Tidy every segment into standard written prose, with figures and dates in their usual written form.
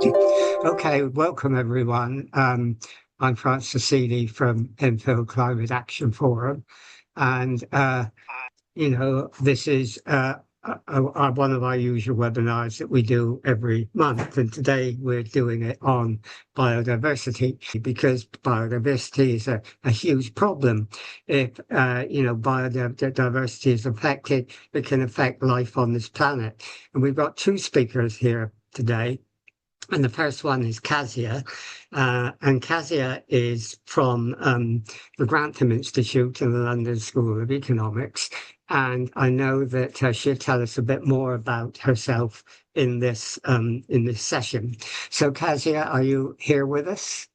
Okay, welcome everyone. I'm Francis Seeley from Enfield Climate Action Forum, and this is one of our usual webinars that we do every month, and today we're doing it on biodiversity because biodiversity is a huge problem. If biodiversity is affected, it can affect life on this planet, and we've got two speakers here today. And the first one is Kasia, and Kasia is from the Grantham Institute in the London School of Economics. And I know that she'll tell us a bit more about herself in this session. So, Kasia, are you here with us?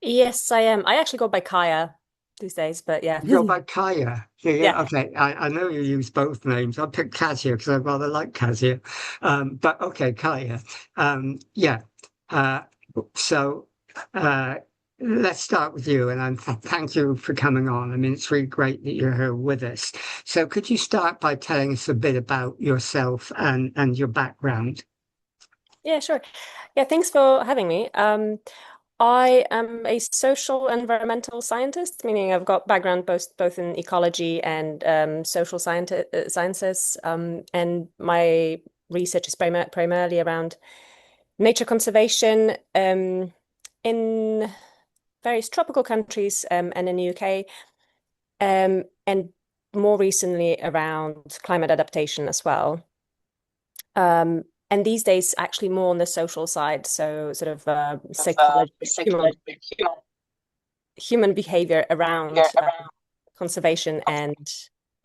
Yes, I am. I actually go by Kaya these days, but yeah. You go by Kaya. Yeah, Yeah. okay. I know you use both names. I picked Kasia because I rather like Kasia. But okay, Kaya. Yeah. Uh, so uh, let's start with you, and thank you for coming on. I mean, it's really great that you're here with us. So could you start by telling us a bit about yourself and your background? Yeah, sure. Yeah, thanks for having me. I am a social environmental scientist, meaning I've got background both in ecology and social sciences. And my research is primarily around nature conservation in various tropical countries and in the UK, and more recently around climate adaptation as well. And these days, actually more on the social side, so sort of psychology, human behavior around conservation and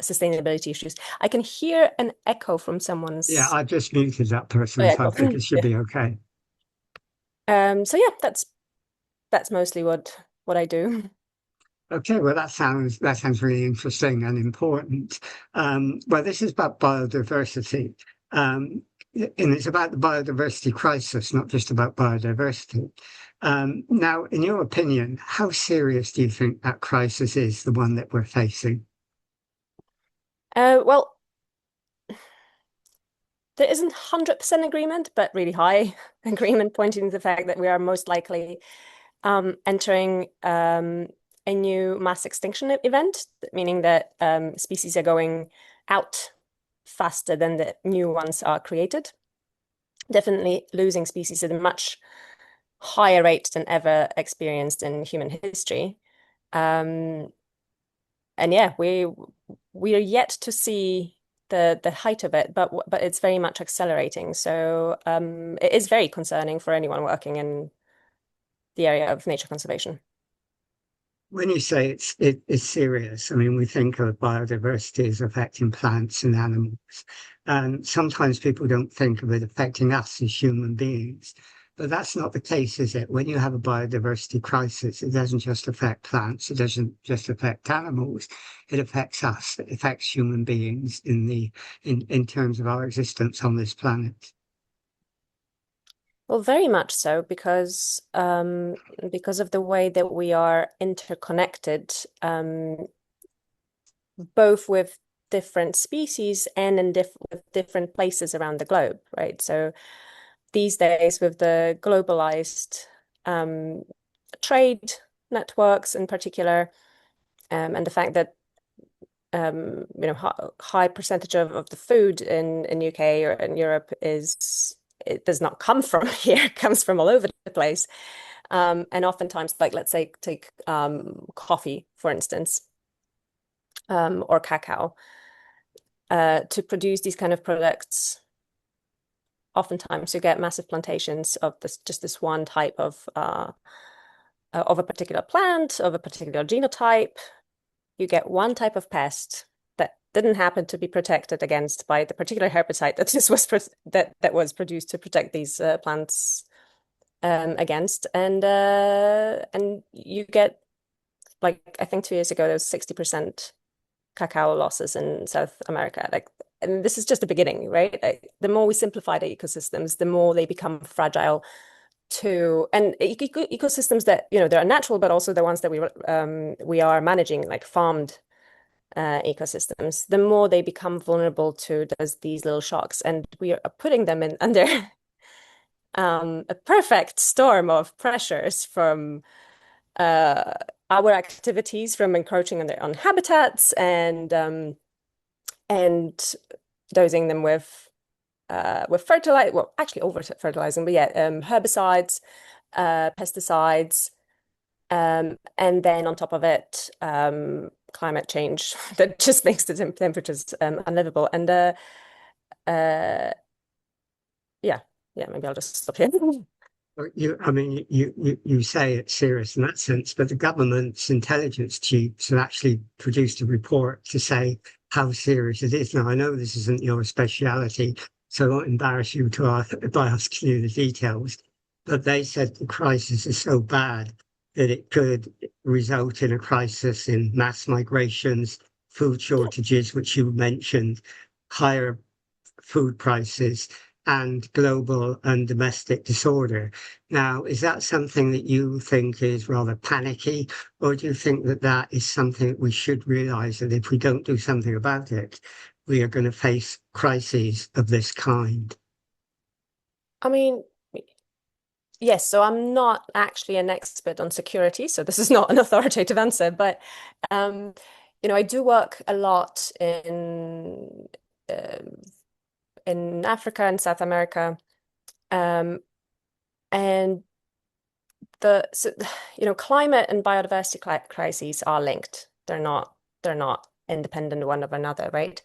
sustainability issues. I can hear an echo from Yeah, someone's. I just muted that Oh person, yeah, so I cool. think it should Yeah. be okay. So yeah, that's mostly what I do. Okay, well, that sounds really interesting and important. Well, this is about biodiversity, and it's about the biodiversity crisis, not just about biodiversity. Now, in your opinion, how serious do you think that crisis is, the one that we're facing? Well, there isn't 100% agreement, but really high agreement, pointing to the fact that we are most likely entering a new mass extinction event, meaning that species are going out faster than the new ones are created. Definitely losing species at a much higher rate than ever experienced in human history. Um, and yeah, we are yet to see the height of it, but it's very much accelerating. So it is very concerning for anyone working in the area of nature conservation. When you say it's serious, I mean, we think of biodiversity as affecting plants and animals, and sometimes people don't think of it affecting us as human beings. But that's not the case, is it? When you have a biodiversity crisis, it doesn't just affect plants, it doesn't just affect animals, it affects us, it affects human beings in terms of our existence on this planet. Well, very much so, because of the way that we are interconnected, both with different species and in with different places around the globe, right? So these days, with the globalized trade networks in particular, and the fact that high percentage of the food in UK or in Europe it does not come from here, it comes from all over the place. And oftentimes, like let's say take coffee, for instance, or cacao, to produce these kind of products, oftentimes you get massive plantations of this one type of a particular plant, of a particular genotype. You get one type of pest that didn't happen to be protected against by the particular herbicide that this was that was produced to protect these plants against, and you get, like, I think 2 years ago there was 60% cacao losses in South America. Like, and this is just the beginning, right? Like, the more we simplify the ecosystems, the more they become fragile to, and ecosystems that, you know, they're natural, but also the ones that we are managing, like farmed ecosystems, the more they become vulnerable to these little shocks. And we are putting them in under a perfect storm of pressures from our activities, from encroaching on habitats and dosing them with fertilizer, well, actually over fertilizing, but yeah, herbicides, pesticides, and then on top of it, climate change that just makes the temperatures unlivable. And yeah, maybe I'll just stop here. I mean, you say it's serious in that sense, but the government's intelligence chiefs have actually produced a report to say how serious it is. Now, I know this isn't your speciality, so I won't embarrass you by asking you the details, but they said the crisis is so bad that it could result in a crisis in mass migrations, food shortages, which you mentioned, higher food prices, and global and domestic disorder. Now, is that something that you think is rather panicky, or do you think that that is something that we should realize that if we don't do something about it, we are going to face crises of this kind? I mean, yes, so I'm not actually an expert on security, so this is not an authoritative answer, but I do work a lot in Africa and South America, and climate and biodiversity crises are linked. They're not independent one of another, right?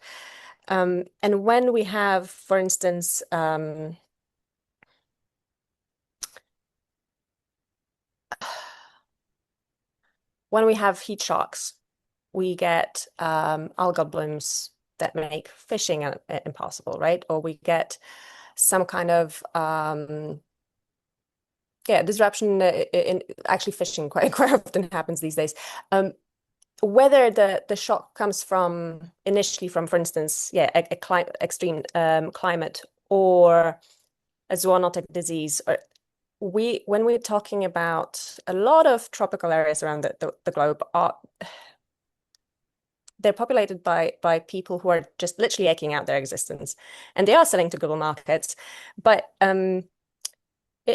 And when we have, for instance, when we have heat shocks, we get algal blooms that make fishing impossible, right? Or we get some kind of disruption in actually fishing quite often happens these days. Whether the shock comes from initially from, for instance, extreme climate or a zoonotic disease, or when we're talking about a lot of tropical areas around the globe, they're populated by people who are just literally eking out their existence, and they are selling to global markets. But it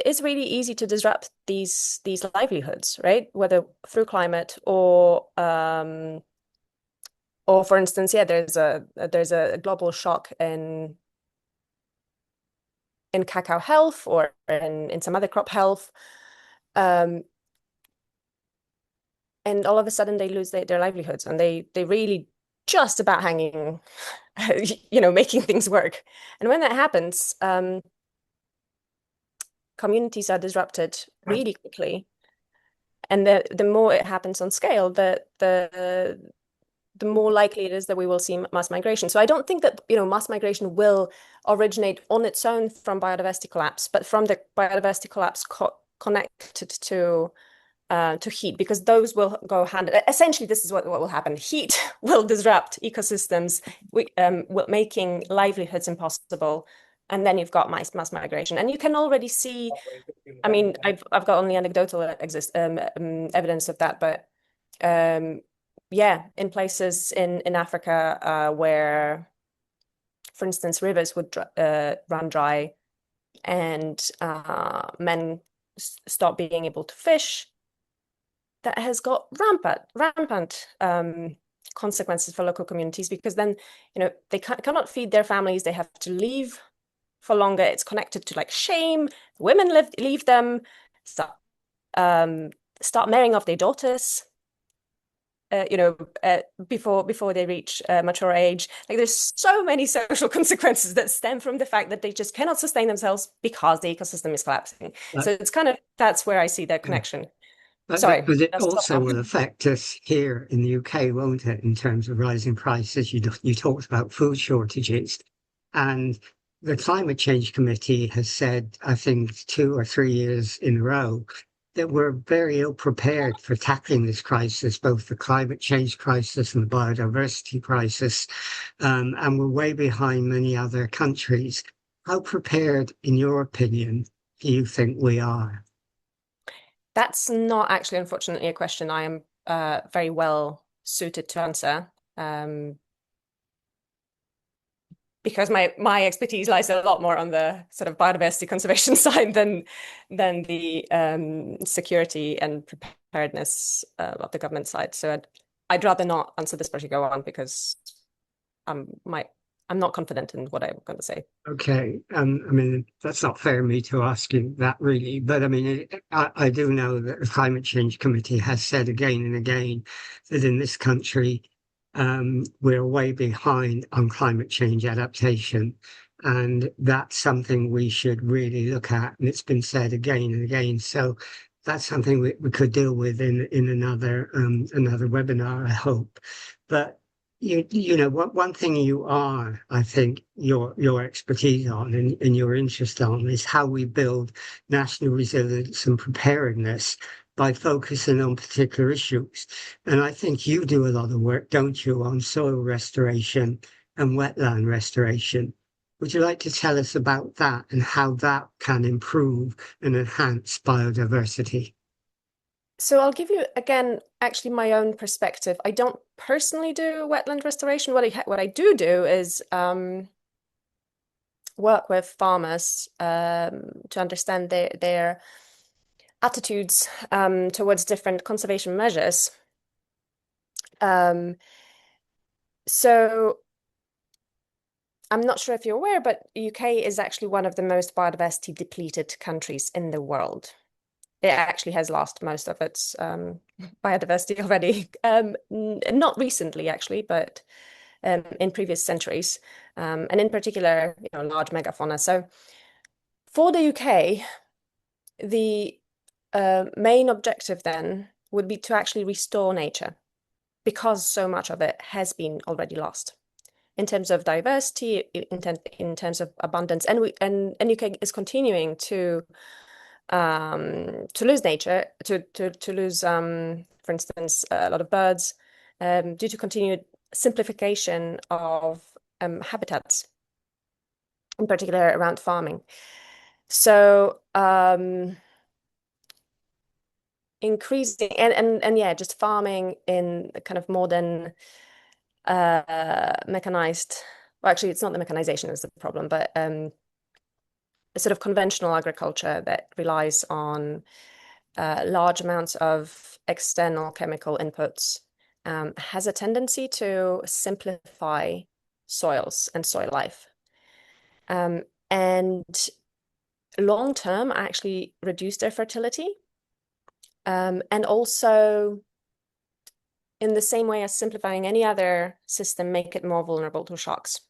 is really easy to disrupt these livelihoods, right? Whether through climate or for instance, there's a global shock in cacao health or in some other crop health. And all of a sudden they lose their livelihoods, and they really just about hanging, making things work. And when that happens, communities are disrupted really quickly. And the more it happens on scale, the more likely it is that we will see mass migration. So I don't think that mass migration will originate on its own from biodiversity collapse, but from the biodiversity collapse connected to heat, because those will go hand. Essentially, this is what will happen. Heat will disrupt ecosystems, making livelihoods impossible, and then you've got mass migration. And you can already see. I mean, I've got only anecdotal evidence of that, but in places in Africa where, for instance, rivers would run dry, and men stop being able to fish, that has got rampant consequences for local communities, because then they cannot feed their families. They have to leave for longer. It's connected to like shame. Women leave them, start marrying off their daughters, before they reach mature age. Like, there's so many social consequences that stem from the fact that they just cannot sustain themselves because the ecosystem is collapsing. So it's kind of, that's where I see their connection. Sorry. But it also will affect us here in the UK, won't it, in terms of rising prices? You talked about food shortages, and the Climate Change Committee has said, I think 2 or 3 years in a row, that we're very ill prepared for tackling this crisis, both the climate change crisis and the biodiversity crisis, and we're way behind many other countries. How prepared, in your opinion, do you think we are? That's not actually, unfortunately, a question I am very well suited to answer. because my expertise lies a lot more on the sort of biodiversity conservation side than the security and preparedness of the government side. So I'd rather not answer this particular one because I'm not confident in what I'm going to say. Okay, I mean, that's not fair of me to ask you that really, but I mean, I do know that the Climate Change Committee has said again and again that in this country, we're way behind on climate change adaptation. And that's something we should really look at. And it's been said again and again. So that's something we could deal with in another another webinar, I hope. But you know, one thing you are, I think, your expertise on and your interest on is how we build national resilience and preparedness by focusing on particular issues. And I think you do a lot of work, don't you, on soil restoration and wetland restoration. Would you like to tell us about that and how that can improve and enhance biodiversity? So I'll give you, again, actually my own perspective. I don't personally do wetland restoration. What I do is work with farmers to understand their attitudes towards different conservation measures. So I'm not sure if you're aware, but UK is actually one of the most biodiversity depleted countries in the world. It actually has lost most of its biodiversity already. Not recently, actually, but in previous centuries, and in particular, large megafauna. So for the UK, the main objective then would be to actually restore nature, because so much of it has been already lost in terms of diversity, in terms of abundance, and UK is continuing to lose nature, to lose, for instance, a lot of birds, due to continued simplification of habitats, in particular around farming. So increasing and yeah, just farming in the kind of modern mechanized. Well, actually, it's not the mechanization is the problem, but a sort of conventional agriculture that relies on large amounts of external chemical inputs has a tendency to simplify soils and soil life. And long term, actually reduce their fertility. And also, in the same way as simplifying any other system, make it more vulnerable to shocks.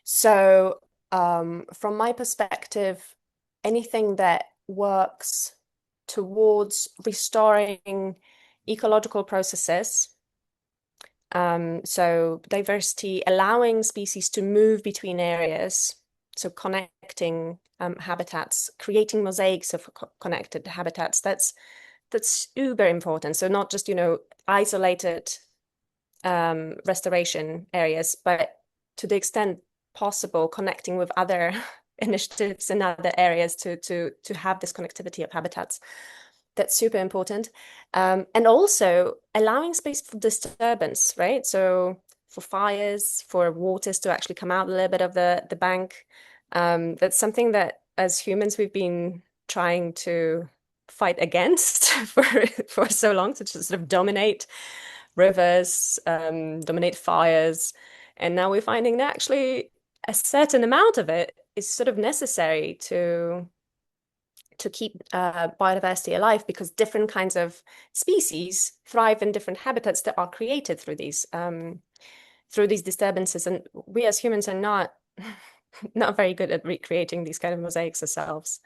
So from my perspective, anything that works towards restoring ecological processes, so diversity, allowing species to move between areas, so connecting habitats, creating mosaics of connected habitats, that's uber important. So not just, isolated restoration areas, but to the extent possible, connecting with other initiatives in other areas to have this connectivity of habitats. That's super important. And also allowing space for disturbance, right? So for fires, for waters to actually come out a little bit of the bank. That's something that as humans we've been trying to fight against for so long, to just sort of dominate rivers, dominate fires. And now we're finding that actually a certain amount of it is sort of necessary to keep biodiversity alive, because different kinds of species thrive in different habitats that are created through these disturbances. And we as humans are not very good at recreating these kind of mosaics ourselves.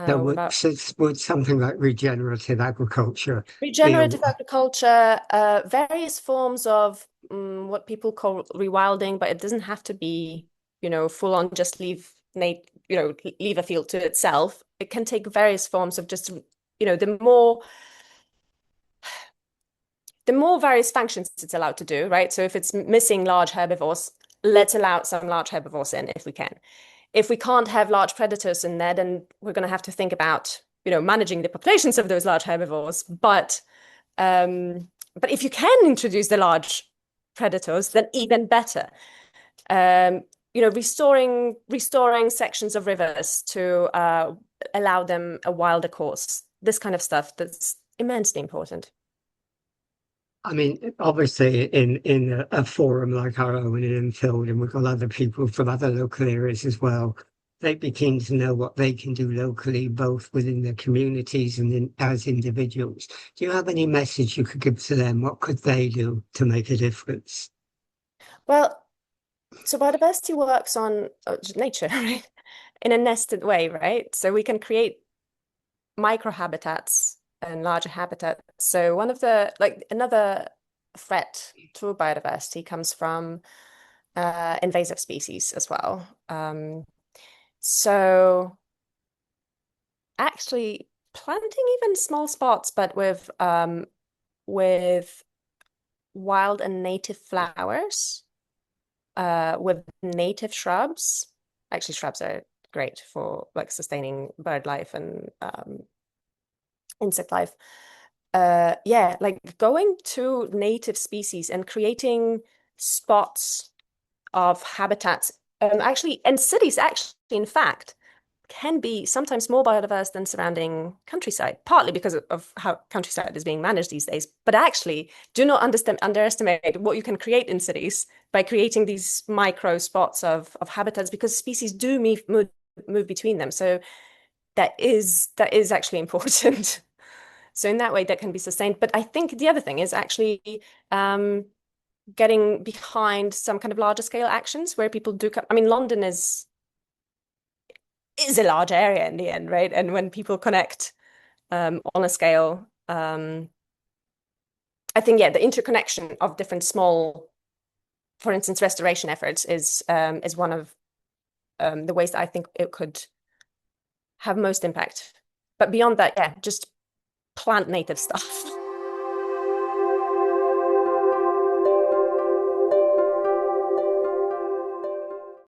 So would something like regenerative agriculture be Regenerative agriculture, various forms of what people call rewilding, but it doesn't have to be, full on just leave a field to itself. It can take various forms of just, the more various functions it's allowed to do, right? So if it's missing large herbivores, let's allow some large herbivores in if we can. If we can't have large predators in there, then we're going to have to think about, managing the populations of those large herbivores. But if you can introduce the large predators, then even better. Restoring sections of rivers to allow them a wilder course. This kind of stuff that's immensely important. I mean, obviously, in a forum like our own in Enfield, and we've got other people from other local areas as well, they'd be keen to know what they can do locally, both within their communities and as individuals. Do you have any message you could give to them? What could they do to make a difference? Well, so biodiversity works on nature, right? In a nested way, right? So we can create microhabitats and larger habitats. So another threat to biodiversity comes from invasive species as well. So actually planting even small spots, but with wild and native flowers, with native shrubs. Actually, shrubs are great for like sustaining bird life and insect life. Yeah, like going to native species and creating spots of habitats. Actually, and cities actually, in fact, can be sometimes more biodiverse than surrounding countryside, partly because of how countryside is being managed these days. But actually, do not underestimate what you can create in cities by creating these micro spots of habitats, because species do move between them. So that is actually important. So in that way, that can be sustained. But I think the other thing is actually getting behind some kind of larger scale actions where people do come. I mean, London is a large area in the end, right? And when people connect on a scale, I think, yeah, the interconnection of different small, for instance, restoration efforts is one of the ways that I think it could have most impact. But beyond that, yeah, just plant native stuff.